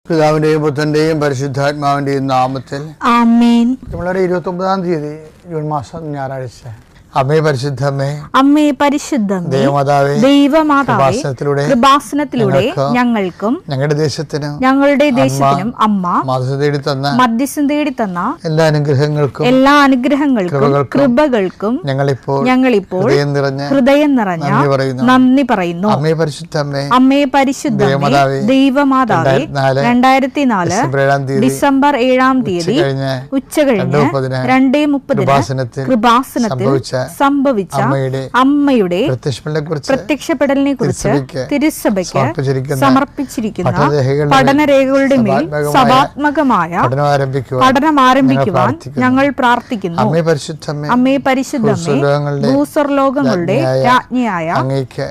പിതാവിന്റെയും പുത്രന്റെയും പരിശുദ്ധാത്മാവിന്റെയും നാമത്തിൽ ആമേൻ. നമ്മളുടെ 29-ാം തീയതി ജൂൺ മാസം ഞായറാഴ്ച. അമ്മേ പരിശുദ്ധമ്മേ, അമ്മേ പരിശുദ്ധമേ, ദൈവമാതാവേ, കൃപാസനത്തിലൂടെ ഞങ്ങൾക്കും ഞങ്ങളുടെ ദേശത്തിനും അമ്മ മധ്യസ്ഥം തേടി തന്ന എല്ലാ അനുഗ്രഹങ്ങൾക്കും കൃപകൾക്കും ഞങ്ങളിപ്പോൾ ഹൃദയം നിറഞ്ഞ നന്ദി പറയുന്നു. അമ്മേ പരിശുദ്ധമേ, ദൈവമാതാവേ, 2004 ഡിസംബർ 7-ാം തീയതി ഉച്ചകഴിഞ്ഞ് 2:30 കൃപാസനത്തിൽ സംഭവിച്ച അമ്മയുടെ പ്രത്യക്ഷപ്പെടലിനെ കുറിച്ച് തിരുസഭയ്ക്ക് സമർപ്പിച്ചിരിക്കുന്ന പഠനരേഖകളുടെ മേൽ സഭാത്മകമായ പഠനം ആരംഭിക്കുവാൻ ഞങ്ങൾ പ്രാർത്ഥിക്കുന്നു. അമ്മേ പരിശുദ്ധമേ, ഭൂസ്വർലോകങ്ങളുടെ രാജ്ഞിയായ അങ്ങയ്ക്ക്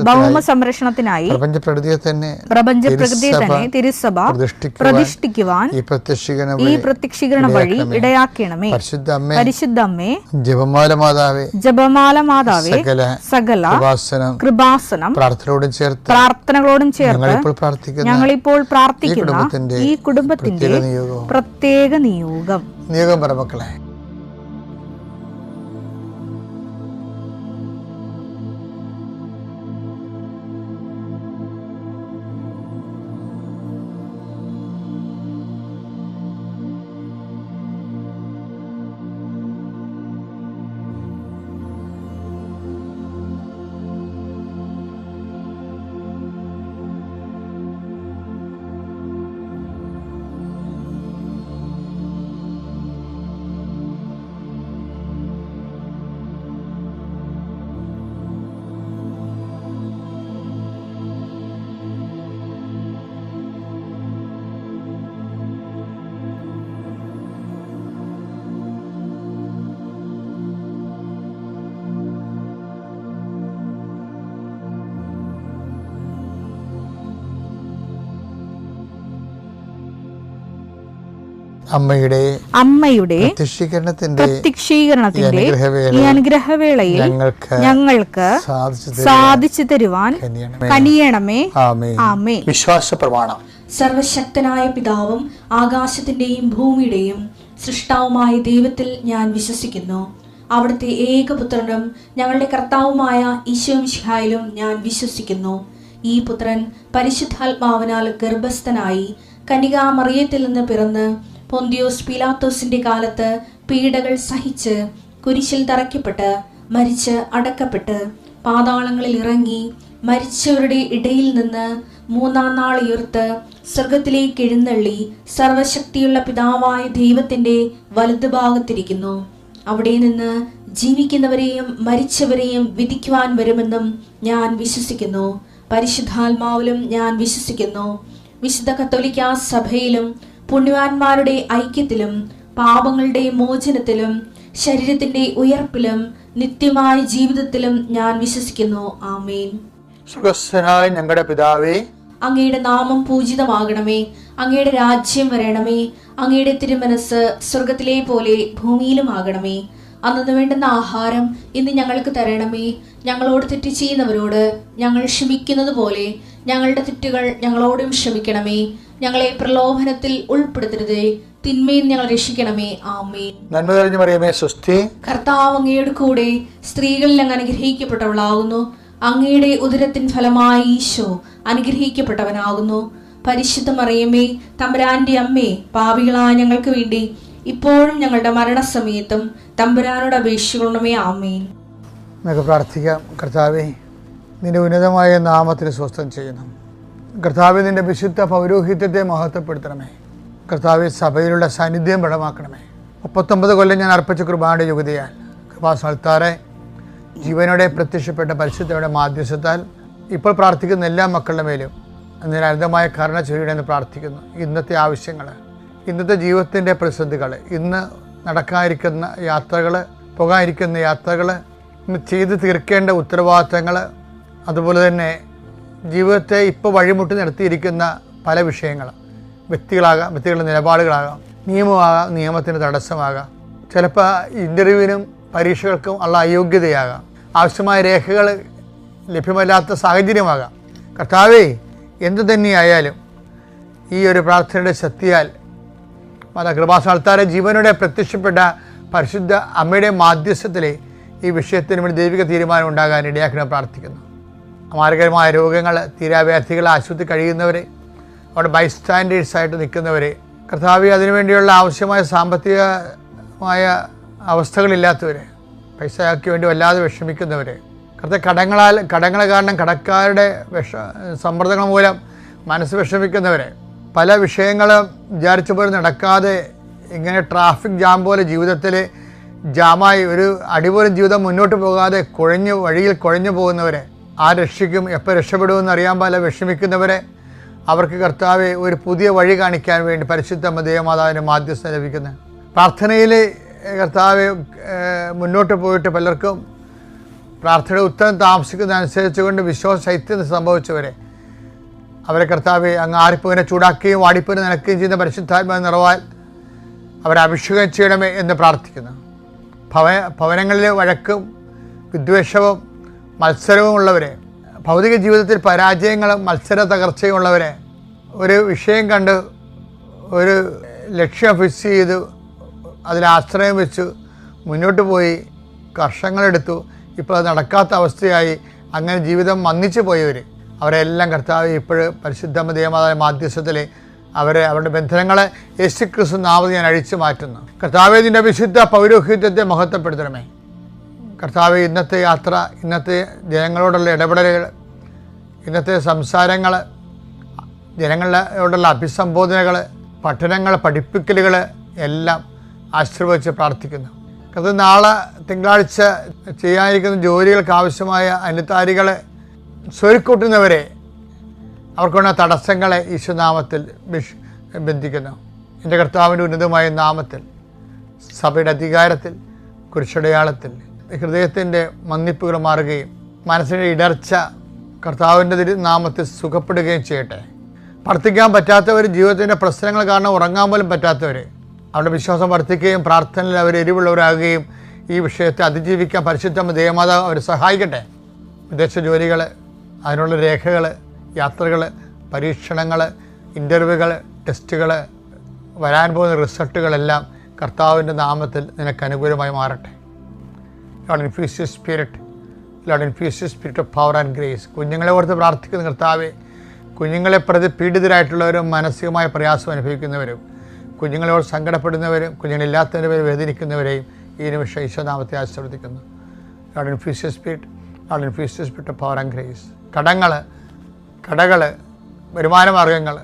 ഭൗമ സംരക്ഷണത്തിനായി പ്രപഞ്ചപ്രകൃതിയെ തന്നെ തിരുസഭ പ്രതിഷ്ഠിക്കുവാൻ ഈ പ്രത്യക്ഷീകരണ വഴി ഇടയാക്കണമേ. പരിശുദ്ധമ്മേ, ജപമാല മാതാവേ, സകല കൃപാസനം പ്രാർത്ഥനകളോടും ചേർത്ത് ഞങ്ങളിപ്പോൾ പ്രാർത്ഥിക്കുന്ന ഈ കുടുംബത്തിന്റെ പ്രത്യേക നിയോഗം പറ മക്കളെ. അമ്മയുടെ പ്രത്യക്ഷീകരണത്തിന്റെ ഈ അനുഗ്രഹവേളയിൽ ഞങ്ങൾക്ക് സാധിച്ചു തരുവാൻ കനിയണമേ. ആമേൻ. വിശ്വാസ പ്രമാണം. സർവശക്തനായ പിതാവും ആകാശത്തിന്റെയും ഭൂമിയുടെയും സൃഷ്ടാവുമായ ദൈവത്തിൽ ഞാൻ വിശ്വസിക്കുന്നു. അവിടുത്തെ ഏകപുത്രനും ഞങ്ങളുടെ കർത്താവുമായ ഈശോമിശിഹായിലും ഞാൻ വിശ്വസിക്കുന്നു. ഈ പുത്രൻ പരിശുദ്ധാത്മാവിനാൽ ഗർഭസ്ഥനായി കന്യകാമറിയത്തിൽ നിന്ന് പിറന്ന് പൊന്തിയോസ് പീലാത്തോസിന്റെ കാലത്ത് പീഡകൾ സഹിച്ച് കുരിശിൽ തറയ്ക്കപ്പെട്ട് മരിച്ച് അടക്കപ്പെട്ട് പാതാളങ്ങളിൽ ഇറങ്ങി മരിച്ചവരുടെ ഇടയിൽ നിന്ന് 3-ാം നാൾ ഉയർത്ത് സ്വർഗത്തിലേക്ക് എഴുന്നള്ളി സർവശക്തിയുള്ള പിതാവായ ദൈവത്തിന്റെ വലതുഭാഗത്തിരിക്കുന്നു. അവിടെ നിന്ന് ജീവിക്കുന്നവരെയും മരിച്ചവരെയും വിധിക്കുവാൻ വരുമെന്നും ഞാൻ വിശ്വസിക്കുന്നു. പരിശുദ്ധാത്മാവിലും ഞാൻ വിശ്വസിക്കുന്നു. വിശുദ്ധ കത്തോലിക്കാ സഭയിലും പുണ്യവാന്മാരുടെ ഐക്യത്തിലും പാപങ്ങളുടെ മോചനത്തിലും ശരീരത്തിന്റെ ഉയർപ്പിലും നിത്യമായ ജീവിതത്തിലും ഞാൻ വിശ്വസിക്കുന്നു. ആമേൻ. സ്വർഗ്ഗസ്ഥനായ ഞങ്ങളുടെ പിതാവേ, അങ്ങയുടെ നാമം പൂജിതമാകണമേ. അങ്ങയുടെ രാജ്യം വരണമേ. അങ്ങയുടെ തിരുമനസ് സ്വർഗത്തിലെ പോലെ ഭൂമിയിലും ആകണമേ. അന്നു വേണ്ടുന്ന ആഹാരം ഇന്ന് ഞങ്ങൾക്ക് തരണമേ. ഞങ്ങളോട് തെറ്റ് ചെയ്യുന്നവരോട് ഞങ്ങൾ ക്ഷമിക്കുന്നത് പോലെ ഞങ്ങളുടെ തെറ്റുകൾ ഞങ്ങളോടും ക്ഷമിക്കണമേ. ഞങ്ങളെ പ്രലോഭനത്തിൽ ഉൾപ്പെടുത്തരുതേ, തിന്മയിൽ ഞങ്ങൾ രക്ഷിക്കണമേ. ആമേൻ. നന്മ നിറഞ്ഞ മറിയമേ, സ്വസ്തി. കർത്താവ് അങ്ങയുടെ കൂടെ സ്ത്രീകളിൽ അങ്ങ് അനുഗ്രഹിക്കപ്പെട്ടവളാകുന്നു. അങ്ങയുടെ ഉദരത്തിൻ ഫലമായി ഈശോ അനുഗ്രഹിക്കപ്പെട്ടവനാകുന്നു. പരിശുദ്ധ മറിയമേ, തമ്പുരാന്റെ അമ്മേ, പാപികളായ ഞങ്ങൾക്ക് വേണ്ടി ഇപ്പോഴും ഞങ്ങളുടെ മരണസമയത്തും തമ്പുരാനോട് അപേക്ഷിക്കണമേ. ആമേൻ. നമുക്ക് പ്രാർത്ഥിക്കാം. കർത്താവേ, നിന്റെ ഉന്നതമായ നാമത്തിന് സ്വസ്ഥം ചെയ്യണം. കർത്താവേ, നിന്റെ വിശുദ്ധ പൗരോഹിത്യത്തെ മഹത്വപ്പെടുത്തണമേ. കർത്താവേ, സഭയിലുള്ള സാന്നിധ്യം ബലമാക്കണമേ. 39 കൊല്ലം ഞാൻ അർപ്പിച്ച കൃപയുടെ യുഗതിയാൽ കൃപാസനത്താറെ ജീവനോടെ പ്രത്യക്ഷപ്പെട്ട പരിശുദ്ധയുടെ മാധ്യസ്ഥത്താൽ ഇപ്പോൾ പ്രാർത്ഥിക്കുന്ന എല്ലാ മക്കളുടെ മേലും അതിന് അനന്തമായ കരുണ ചൊരിയണമെന്ന് പ്രാർത്ഥിക്കുന്നു. ഇന്നത്തെ ആവശ്യങ്ങൾ, ഇന്നത്തെ ജീവിതത്തിൻ്റെ പ്രതിസന്ധികൾ, ഇന്ന് നടക്കാതിരിക്കുന്ന യാത്രകൾ, പോകാതിരിക്കുന്ന യാത്രകൾ, ഇന്ന് ചെയ്ത് തീർക്കേണ്ട ഉത്തരവാദിത്തങ്ങൾ, അതുപോലെ തന്നെ ജീവിതത്തെ ഇപ്പോൾ വഴിമുട്ടി നിർത്തിയിരിക്കുന്ന പല വിഷയങ്ങൾ, വ്യക്തികളാകാം, വ്യക്തികളുടെ നിലപാടുകളാകാം, നിയമമാകാം, നിയമത്തിന് തടസ്സമാകാം, ചിലപ്പോൾ ഇൻ്റർവ്യൂവിനും പരീക്ഷകൾക്കും ഉള്ള അയോഗ്യതയാകാം, ആവശ്യമായ രേഖകൾ ലഭ്യമല്ലാത്ത സാഹചര്യമാകാം. കർത്താവേ, എന്തു തന്നെയായാലും ഈ ഒരു പ്രാർത്ഥനയുടെ ശക്തിയാൽ കൃപാസനത്താരെ ജീവനോടെ പ്രത്യക്ഷപ്പെട്ട പരിശുദ്ധ അമ്മയുടെ മാധ്യസ്ഥത്തിലെ ഈ വിഷയത്തിന് വേണ്ടി ദൈവിക തീരുമാനം ഉണ്ടാകാൻ ഇടയാക്കണം പ്രാർത്ഥിക്കുന്നു. മാരകരമായ രോഗങ്ങൾ, തീരാവ്യാധികൾ, ആശുപത്രി കഴിയുന്നവരെ, അവിടെ ബൈസ്റ്റാൻഡേഴ്സായിട്ട് നിൽക്കുന്നവരെ, കർത്താവേ അതിനുവേണ്ടിയുള്ള ആവശ്യമായ സാമ്പത്തികമായ അവസ്ഥകളില്ലാത്തവരെ, പൈസയ്ക്ക് വേണ്ടി വല്ലാതെ വിഷമിക്കുന്നവരെ, കടങ്ങൾ കാരണം കടക്കാരുടെ സമ്മർദ്ദങ്ങൾ മൂലം മനസ്സ് വിഷമിക്കുന്നവരെ, പല വിഷയങ്ങളും വിചാരിച്ച പോലെ നടക്കാതെ ഇങ്ങനെ ട്രാഫിക് ജാം പോലെ ജീവിതത്തിൽ ജാമായി ഒരു അടിപോലും ജീവിതം മുന്നോട്ട് പോകാതെ വഴിയിൽ കുഴഞ്ഞു പോകുന്നവരെ, ആ രക്ഷിക്കും എപ്പോൾ രക്ഷപ്പെടുമെന്ന് അറിയാൻ പാടില്ല വിഷമിക്കുന്നവരെ, അവർക്ക് കർത്താവെ ഒരു പുതിയ വഴി കാണിക്കാൻ വേണ്ടി പരിശുദ്ധ ദേവമാതാവിൻ്റെ മാധ്യസ്ഥം ലഭിക്കുന്നത്. പ്രാർത്ഥനയിൽ കർത്താവെ മുന്നോട്ട് പോയിട്ട് പലർക്കും പ്രാർത്ഥനയുടെ ഉത്തരം താമസിക്കുന്നതനുസരിച്ച് കൊണ്ട് വിശ്വാസ ശൈത്യം സംഭവിച്ചവരെ, അവരെ കർത്താവെ അങ്ങ് ആരിപ്പുവിനെ ചൂടാക്കുകയും വാടിപ്പുവിനെ നനയ്ക്കുകയും ചെയ്യുന്ന പരിശുദ്ധാത്മാവ് നിറവാൽ അവരെ അഭിഷേകം ചെയ്യണമേ എന്ന് പ്രാർത്ഥിക്കുന്നു. ഭവനങ്ങളിൽ വഴക്കും വിദ്വേഷവും മത്സരവും ഉള്ളവരെ, ഭൗതിക ജീവിതത്തിൽ പരാജയങ്ങളും മത്സര തകർച്ചയും ഉള്ളവരെ, ഒരു വിഷയം കണ്ട് ഒരു ലക്ഷ്യം ഫിക്സ് ചെയ്ത് അതിൽ ആശ്രയം വെച്ച് മുന്നോട്ട് പോയി വർഷങ്ങളെടുത്തു, ഇപ്പോൾ അത് നടക്കാത്ത അവസ്ഥയായി അങ്ങനെ ജീവിതം മന്ദിച്ചു പോയവർ, അവരെല്ലാം കർത്താവ് ഇപ്പോഴും പരിശുദ്ധ ദേവമാതാവിന്റെ മാധ്യസ്ഥത്തിൽ അവരുടെ ബന്ധനങ്ങളെ യേശുക്രിസ്തു നാമത്തിൽ ഞാൻ അഴിച്ചു മാറ്റുന്നു. കർത്താവേ, നിൻ്റെ വിശുദ്ധ പൗരോഹിത്യത്തെ മഹത്വപ്പെടുത്തണമേ. കർത്താവേ, ഇന്നത്തെ യാത്ര, ഇന്നത്തെ ജനങ്ങളോടുള്ള ഇടപെടലുകൾ, ഇന്നത്തെ സംസാരങ്ങൾ, ജനങ്ങളോടുള്ള അഭിസംബോധനകൾ, പഠനങ്ങൾ, പഠിപ്പിക്കലുകൾ എല്ലാം ആശീർവദിച്ച് പ്രാർത്ഥിക്കുന്നു. അത് നാളെ തിങ്കളാഴ്ച ചെയ്യാനിരിക്കുന്ന ജോലികൾക്ക് ആവശ്യമായ അനുതാരികളെ സ്വരുക്കൂട്ടുന്നവരെ, അവർക്കുള്ള തടസ്സങ്ങളെ ഈശോനാമത്തിൽ ബന്ധിക്കുന്നു. എൻ്റെ കർത്താവിൻ്റെ ഉന്നതമായ നാമത്തിൽ, സഭയുടെ അധികാരത്തിൽ, കുരിശടയാളത്തിൽ ഹൃദയത്തിൻ്റെ മന്ദിപ്പുകൾ മാറുകയും മനസ്സിൻ്റെ ഇടർച്ച കർത്താവിൻ്റെ നാമത്തിൽ സുഖപ്പെടുകയും ചെയ്യട്ടെ. പ്രാർത്ഥിക്കാൻ പറ്റാത്തവർ, ജീവിതത്തിൻ്റെ പ്രശ്നങ്ങൾ കാരണം ഉറങ്ങാൻ പോലും പറ്റാത്തവർ, അവരുടെ വിശ്വാസം വർദ്ധിക്കുകയും പ്രാർത്ഥനയിൽ അവർ എരിവുള്ളവരാകുകയും ഈ വിഷയത്തെ അതിജീവിക്കാൻ പരിശുദ്ധ ദേവമാതാവ് അവരെ സഹായിക്കട്ടെ. വിദേശ ജോലികൾ, അതിനുള്ള രേഖകൾ, യാത്രകൾ, പരീക്ഷണങ്ങൾ, ഇൻ്റർവ്യൂകൾ, ടെസ്റ്റുകൾ, വരാൻ പോകുന്ന റിസൾട്ടുകളെല്ലാം കർത്താവിൻ്റെ നാമത്തിൽ നിനക്ക് അനുകൂലമായി മാറട്ടെ. Lord infuse your spirit, Lord infuse your spirit of power and grace. കുഞ്ഞുങ്ങളെ ഓർത്ത് പ്രാർത്ഥിക്കുന്ന കർത്താവെ, കുഞ്ഞുങ്ങളെ പ്രതി പീഡിതരായിട്ടുള്ളവരും മാനസികമായ പ്രയാസം അനുഭവിക്കുന്നവരും, കുഞ്ഞുങ്ങളോട് സങ്കടപ്പെടുന്നവരും, കുഞ്ഞുങ്ങളില്ലാത്തവരെ വേദനിക്കുന്നവരെയും ഈ നിമിഷം ഈശോനാമത്തെ ആശീർവദിക്കുന്നു. Lord infuse your spirit, Lord infuse your spirit of power and grace. കടകൾ, വരുമാനമാർഗ്ഗങ്ങൾ,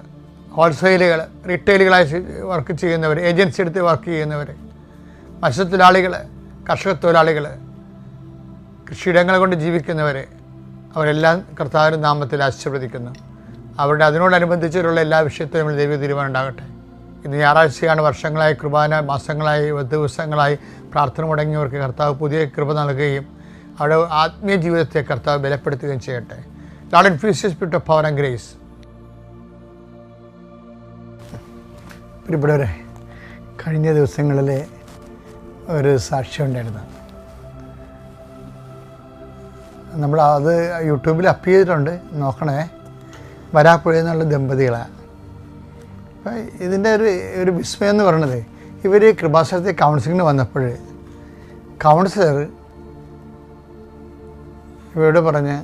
ഹോൾസെയിലുകൾ, റീറ്റെയിലുകളായി വർക്ക് ചെയ്യുന്നവർ, ഏജൻസി എടുത്ത് വർക്ക് ചെയ്യുന്നവർ, മത്സ്യത്തൊഴിലാളികൾ, കർഷക തൊഴിലാളികൾ, കൃഷിയിടങ്ങൾ കൊണ്ട് ജീവിക്കുന്നവർ, അവരെല്ലാം കർത്താവിൻ്റെ നാമത്തിൽ ആശീർവദിക്കുന്നു. അവരുടെ അതിനോടനുബന്ധിച്ചുള്ള എല്ലാ വിഷയത്തിലും നമ്മൾ ദൈവ തീരുമാനം ഉണ്ടാകട്ടെ. ഇന്ന് ഞായറാഴ്ചയാണ്. വർഷങ്ങളായി കുർബാന, മാസങ്ങളായി, ദിവസങ്ങളായി പ്രാർത്ഥന മുടങ്ങിയവർക്ക് കർത്താവ് പുതിയ കൃപ നൽകുകയും അവരുടെ ആത്മീയ ജീവിതത്തെ കർത്താവ് ബലപ്പെടുത്തുകയും ചെയ്യട്ടെ. Lord infuse your spirit of power and grace. പ്രിയപ്പെട്ടവരെ, കഴിഞ്ഞ ദിവസങ്ങളിലെ ഒരു സാക്ഷ്യം ഉണ്ടായിരുന്നു. നമ്മൾ അത് യൂട്യൂബിൽ അപ്പ് ചെയ്തിട്ടുണ്ട്, നോക്കണേ. വരാപ്പുഴ എന്നുള്ള ദമ്പതികളാണ്. അപ്പം ഇതിൻ്റെ ഒരു വിസ്മയം എന്ന് പറയുന്നത്, ഇവർ കൃപാസനത്തെ കൗൺസിലിങ്ങിന് വന്നപ്പോൾ കൗൺസിലർ ഇവരോട് പറഞ്ഞ്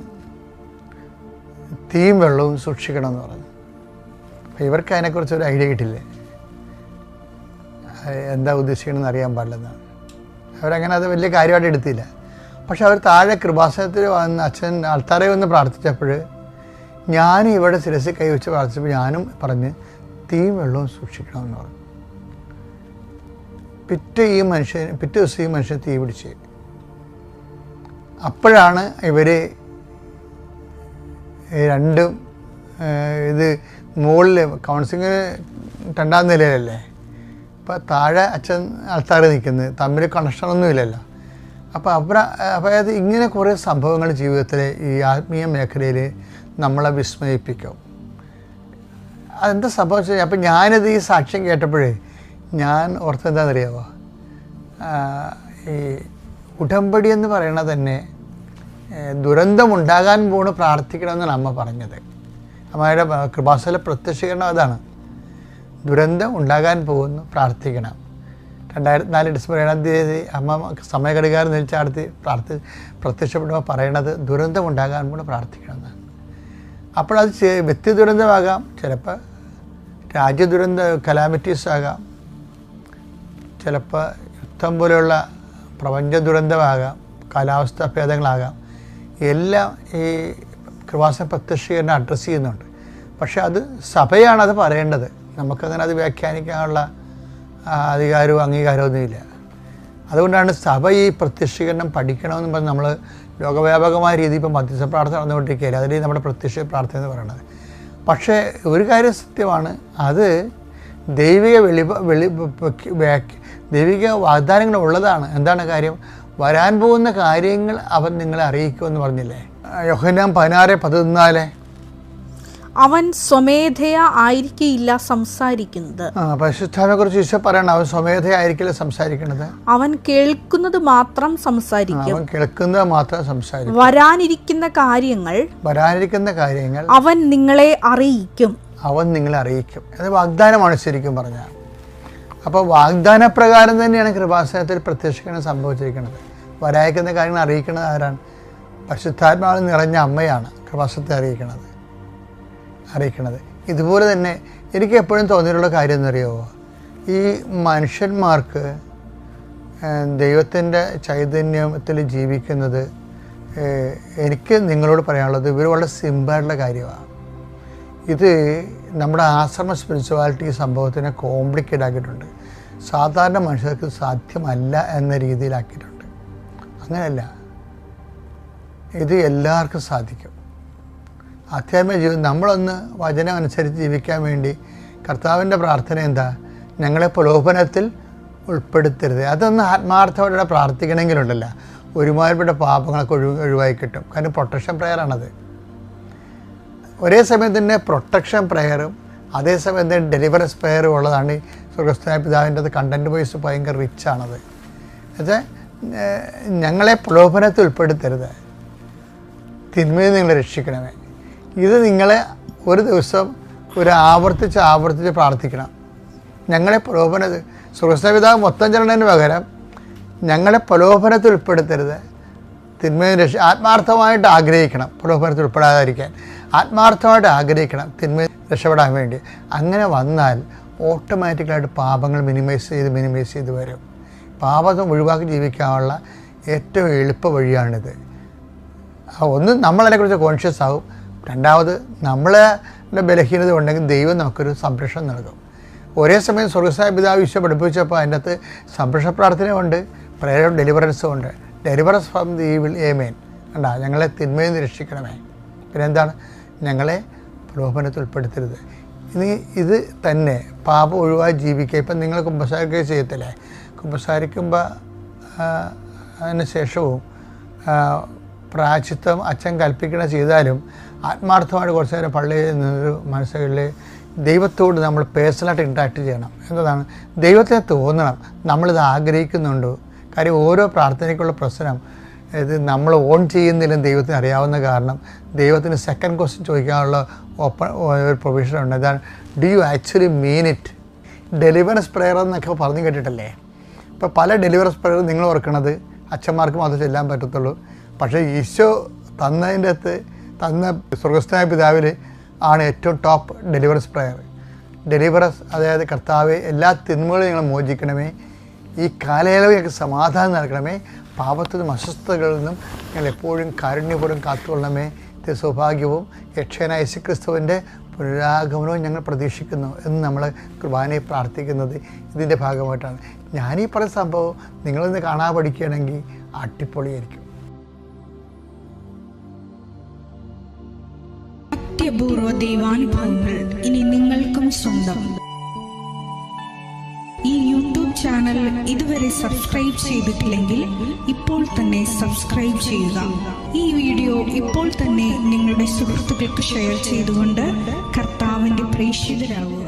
തീയും വെള്ളവും സൂക്ഷിക്കണമെന്ന് പറഞ്ഞു. അപ്പം ഇവർക്ക് അതിനെക്കുറിച്ച് ഒരു ഐഡിയ കിട്ടില്ല, എന്താ ഉദ്ദേശിക്കണമെന്ന് അറിയാൻ പാടില്ലെന്നാണ്. അവരങ്ങനെ അത് വലിയ കാര്യമായിട്ട് എടുത്തില്ല. പക്ഷെ അവർ താഴെ കൃപാസനത്തിൽ വന്ന് അച്ഛൻ ആൾത്താരെ വന്ന് പ്രാർത്ഥിച്ചപ്പോൾ ഞാൻ ഇവിടെ ശിരസിൽ കൈവച്ച് പ്രാർത്ഥിച്ചപ്പോൾ ഞാനും പറഞ്ഞ് തീയും വെള്ളവും സൂക്ഷിക്കണമെന്ന് പറഞ്ഞു. പിറ്റേ ദിവസം ഈ മനുഷ്യൻ തീ പിടിച്ച്. അപ്പോഴാണ് ഇവർ രണ്ടും ഇത് മുകളിൽ കൗൺസിലിങ്ങിന് 2ാം നിലയിലല്ലേ, അപ്പോൾ താഴെ അച്ഛൻ ആൾത്താറ് നിൽക്കുന്നത്, തമ്മിൽ കണക്ഷനൊന്നുമില്ലല്ലോ. അപ്പോൾ അതായത് ഇങ്ങനെ കുറേ സംഭവങ്ങൾ ജീവിതത്തിൽ ഈ ആത്മീയ മേഖലയിൽ നമ്മളെ വിസ്മയിപ്പിക്കും. അതെന്താ സംഭവിച്ചത്? അപ്പം ഞാനിത് ഈ സാക്ഷ്യം കേട്ടപ്പോഴേ ഞാൻ ഓർത്തെന്താണെന്നറിയാമോ, ഈ ഉടമ്പടി എന്ന് പറയണത് തന്നെ ദുരന്തമുണ്ടാകാൻ പോണ് പ്രാർത്ഥിക്കണമെന്നാണ് അമ്മ പറഞ്ഞത്. അമ്മയുടെ കൃപാസന പ്രത്യക്ഷീകരണം അതാണ്. ദുരന്തം ഉണ്ടാകാൻ പോകുന്നു, പ്രാർത്ഥിക്കണം. 2004 ഡിസംബർ 7 അമ്മ സമയഘടികാരം നിശ്ചയാടുത്തി പ്രത്യക്ഷപ്പെടുമ്പോൾ പറയണത് ദുരന്തം ഉണ്ടാകാൻ കൂടെ പ്രാർത്ഥിക്കണമെന്നാണ്. അപ്പോഴത് വ്യക്തി ദുരന്തമാകാം, ചിലപ്പോൾ രാജ്യ ദുരന്ത കലാമിറ്റീസ് ആകാം, ചിലപ്പോൾ യുദ്ധം പോലെയുള്ള പ്രപഞ്ച ദുരന്തമാകാം, കാലാവസ്ഥാ ഭേദങ്ങളാകാം. എല്ലാം ഈ കൃപാസന പ്രത്യക്ഷീകരണം അഡ്രസ്സ് ചെയ്യുന്നുണ്ട്. പക്ഷെ അത് സഭയാണത് പറയേണ്ടത്. നമുക്കങ്ങനെ അത് വ്യാഖ്യാനിക്കാനുള്ള അധികാരവും അംഗീകാരവും ഒന്നുമില്ല. അതുകൊണ്ടാണ് സഭ ഈ പ്രത്യക്ഷീകരണം പഠിക്കണമെന്ന് പറഞ്ഞ് നമ്മൾ ലോകവ്യാപകമായ രീതിയിൽ ഇപ്പോൾ മധ്യസ്ഥ പ്രാർത്ഥന നടന്നുകൊണ്ടിരിക്കുകയില്ല. അതിൽ നമ്മുടെ പ്രത്യക്ഷ പ്രാർത്ഥന എന്ന് പറയുന്നത്. പക്ഷേ ഒരു കാര്യം സത്യമാണ്, അത് ദൈവിക ദൈവിക വാഗ്ദാനങ്ങൾ ഉള്ളതാണ്. എന്താണ് കാര്യം? വരാൻ പോകുന്ന കാര്യങ്ങൾ അവൻ നിങ്ങളെ അറിയിക്കുമെന്ന് പറഞ്ഞില്ലേ? യോഹന്നാൻ 16:14 അവൻ സ്വമേധയാ ആയിരിക്കില്ല സംസാരിക്കുന്നത്. പരിശുദ്ധാത്മാവിനെ കുറിച്ച് ഈശോ പറയണം, അവൻ സ്വമേധയാ ആയിരിക്കില്ല സംസാരിക്കുന്നത്. അവൻ കേൾക്കുന്നത് മാത്രം സംസാരിക്കും. അവൻ കേൾക്കുന്നത് മാത്രം സംസാരിക്കും. വരാനിരിക്കുന്ന കാര്യങ്ങൾ അവൻ നിങ്ങളെ അറിയിക്കും. അത് വാഗ്ദാനമാണ് ശരിക്കും പറഞ്ഞാൽ. അപ്പോൾ വാഗ്ദാന പ്രകാരം തന്നെയാണ് കൃപാസനത്തിൽ പ്രത്യക്ഷീകരണം സംഭവിച്ചിരിക്കുന്നത്. വരാനിരിക്കുന്ന കാര്യങ്ങൾ അറിയിക്കുന്നത് ആരാണ്? പരിശുദ്ധാത്മാവിൽ നിറഞ്ഞ അമ്മയാണ് കൃപാസനത്തെ അറിയിക്കുന്നത്. ഇതുപോലെ തന്നെ എനിക്ക് എപ്പോഴും തോന്നിയിട്ടുള്ള കാര്യം എന്നറിയാമോ, ഈ മനുഷ്യന്മാർക്ക് ദൈവത്തിൻ്റെ ചൈതന്യത്തിൽ ജീവിക്കുന്നത്, എനിക്ക് നിങ്ങളോട് പറയാനുള്ളത് ഇവർ വളരെ സിമ്പിളായിട്ടുള്ള കാര്യമാണ്. ഇത് നമ്മുടെ ആശ്രമ സ്പിരിച്വാലിറ്റി സംഭവത്തിനെ കോംപ്ലിക്കേറ്റ് ആക്കിയിട്ടുണ്ട്. സാധാരണ മനുഷ്യർക്ക് സാധ്യമല്ല എന്ന രീതിയിലാക്കിയിട്ടുണ്ട്. അങ്ങനെയല്ല, ഇത് എല്ലാവർക്കും സാധിക്കും. ആധ്യാത്മിക ജീവിതം നമ്മളൊന്ന് വചനം അനുസരിച്ച് ജീവിക്കാൻ വേണ്ടി കർത്താവിൻ്റെ പ്രാർത്ഥന എന്താ? ഞങ്ങളെ പ്രലോഭനത്തിൽ ഉൾപ്പെടുത്തരുത്. അതൊന്ന് ആത്മാർത്ഥമായിട്ട് പ്രാർത്ഥിക്കണമെങ്കിലുണ്ടല്ല, ഒരുമാതിരിപ്പെട്ട പാപങ്ങളൊക്കെ ഒഴിവായി കിട്ടും. കാരണം പ്രൊട്ടക്ഷൻ പ്രെയറാണത്. ഒരേ സമയം തന്നെ പ്രൊട്ടക്ഷൻ പ്രെയറും അതേസമയം തന്നെ ഡെലിവറൻസ് പ്രെയറും ഉള്ളതാണ്. ഈ സ്വർഗ്ഗസ്ഥനായ പിതാവിൻ്റെ കണ്ടൻറ്റ് വൈസ് ഭയങ്കര റിച്ചാണത്. എന്നുവെച്ചാൽ ഞങ്ങളെ പ്രലോഭനത്തിൽ ഉൾപ്പെടുത്തരുത്, തിന്മയിൽ നിങ്ങളെ രക്ഷിക്കണമേ. ഇത് നിങ്ങളെ ഒരു ദിവസം ആവർത്തിച്ച് പ്രാർത്ഥിക്കണം. ഞങ്ങളെ സ്വർഗ്ഗസ്ഥനായ പിതാവ് മൊത്തം ചെല്ലണതിന് പകരം ഞങ്ങളെ പ്രലോഭനത്തിൽ ഉൾപ്പെടുത്തരുത്, തിന്മയിൽ ആത്മാർത്ഥമായിട്ട് ആഗ്രഹിക്കണം. പ്രലോഭനത്തിൽ ഉൾപ്പെടാതിരിക്കാൻ ആത്മാർത്ഥമായിട്ട് ആഗ്രഹിക്കണം, തിന്മയിൽ രക്ഷപ്പെടാൻ വേണ്ടി. അങ്ങനെ വന്നാൽ ഓട്ടോമാറ്റിക്കലായിട്ട് പാപങ്ങൾ മിനിമൈസ് ചെയ്ത് വരും. പാപം ഒഴിവാക്കി ജീവിക്കാനുള്ള ഏറ്റവും എളുപ്പ വഴിയാണിത്. ഒന്ന്, നമ്മളതിനെക്കുറിച്ച് കോൺഷ്യസ് ആവും. രണ്ടാമത്, നമ്മളുടെ ബലഹീനത ഉണ്ടെങ്കിൽ ദൈവം നമുക്കൊരു സംരക്ഷണം നൽകും. ഒരേ സമയം സ്വർഗ്ഗസ്ഥനായ പിതാവ് ഈശോ പഠിപ്പിച്ചപ്പോൾ അതിൻ്റെ അകത്ത് സംരക്ഷണ പ്രാർത്ഥനയുണ്ട്, പ്രേയർ ഓഫ് ഡെലിവറൻസും ഉണ്ട്. ഡെലിവറൻസ് ഫ്രം ദി ഈവിൾ, ആമേൻ. കണ്ടാ, ഞങ്ങളെ തിന്മയിൽ നിന്ന് രക്ഷിക്കണമേ. പിന്നെ എന്താണ്? ഞങ്ങളെ പ്രലോഭനത്തിൽ ഉൾപ്പെടുത്തരുത്. ഇനി ഇത് തന്നെ പാപം ഒഴിവായി ജീവിക്കുക. ഇപ്പം നിങ്ങൾ കുമ്പസാരിക്കുകയും ചെയ്യത്തില്ലേ? കുമ്പസാരിക്കുമ്പോൾ അതിന് ശേഷവും പ്രായശ്ചിത്തം അച്ഛൻ കൽപ്പിക്കണ ചെയ്താലും ആത്മാർത്ഥമായിട്ട് കുറച്ച് നേരം പള്ളിയിൽ നിന്നൊരു മനസ്സുകളിൽ ദൈവത്തോട് നമ്മൾ പേഴ്സണലായിട്ട് ഇൻട്രാക്ട് ചെയ്യണം. എന്നതാണ്? ദൈവത്തെ തോന്നണം നമ്മളിത് ആഗ്രഹിക്കുന്നുണ്ടോ. കാര്യം ഓരോ പ്രാർത്ഥനയ്ക്കുള്ള പ്രശ്നം ഇത് നമ്മൾ ഓൺ ചെയ്യുന്നില്ലെന്ന് ദൈവത്തിന് അറിയാവുന്ന കാരണം ദൈവത്തിന് സെക്കൻഡ് ക്വസ്റ്റ്യൻ ചോദിക്കാനുള്ള ഒരു പ്രൊവിഷനുണ്ട്. അതാണ്, do you actually mean it? Deliverance prayer എന്നൊക്കെ പറഞ്ഞു കേട്ടിട്ടല്ലേ? ഇപ്പോൾ പല ഡെലിവറൻസ് പ്രെയർ നിങ്ങൾ ഓർക്കണത് അച്ഛന്മാർക്ക് മാത്രമേ ചെല്ലാൻ പറ്റത്തുള്ളൂ. പക്ഷേ ഈശോ തന്ന സ്വർഗ്ഗസ്ഥനായ പിതാവിൽ ആണ് ഏറ്റവും ടോപ്പ് ഡെലിവറൻസ് പ്രെയർ. ഡെലിവറൻസ്, അതായത് കർത്താവെ, എല്ലാ തിന്മകളും ഞങ്ങൾ മോചിക്കണമേ, ഈ കാലയളവ് ഞങ്ങൾക്ക് സമാധാനം നൽകണമേ, പാപത്തിൽ നിന്നും അസ്വസ്ഥതകളിൽ നിന്നും ഞങ്ങൾ എപ്പോഴും കാരുണ്യപൂർവ്വം കാത്തുകൊള്ളണമേ. സൗഭാഗ്യവും രക്ഷകനായ യേശുക്രിസ്തുവിൻ്റെ പുനരാഗമനവും ഞങ്ങൾ പ്രതീക്ഷിക്കുന്നു എന്ന് നമ്മൾ കുർബാനയിൽ പ്രാർത്ഥിക്കുന്നത് ഇതിൻ്റെ ഭാഗമായിട്ടാണ്. ഞാനീ പറയുന്ന സംഭവം നിങ്ങളിന്ന് കാണാൻ പഠിക്കുകയാണെങ്കിൽ അടിപൊളിയായിരിക്കും. അത്യപൂർവ ദൈവാനുഭവങ്ങൾ ഇനി നിങ്ങൾക്കും സ്വന്തം. ഈ യൂട്യൂബ് ചാനൽ ഇതുവരെ സബ്സ്ക്രൈബ് ചെയ്തിട്ടില്ലെങ്കിൽ ഇപ്പോൾ തന്നെ സബ്സ്ക്രൈബ് ചെയ്യുക. ഈ വീഡിയോ ഇപ്പോൾ തന്നെ നിങ്ങളുടെ സുഹൃത്തുക്കൾക്ക് ഷെയർ ചെയ്തുകൊണ്ട് കർത്താവിൻ്റെ പ്രേക്ഷിതരാകുക.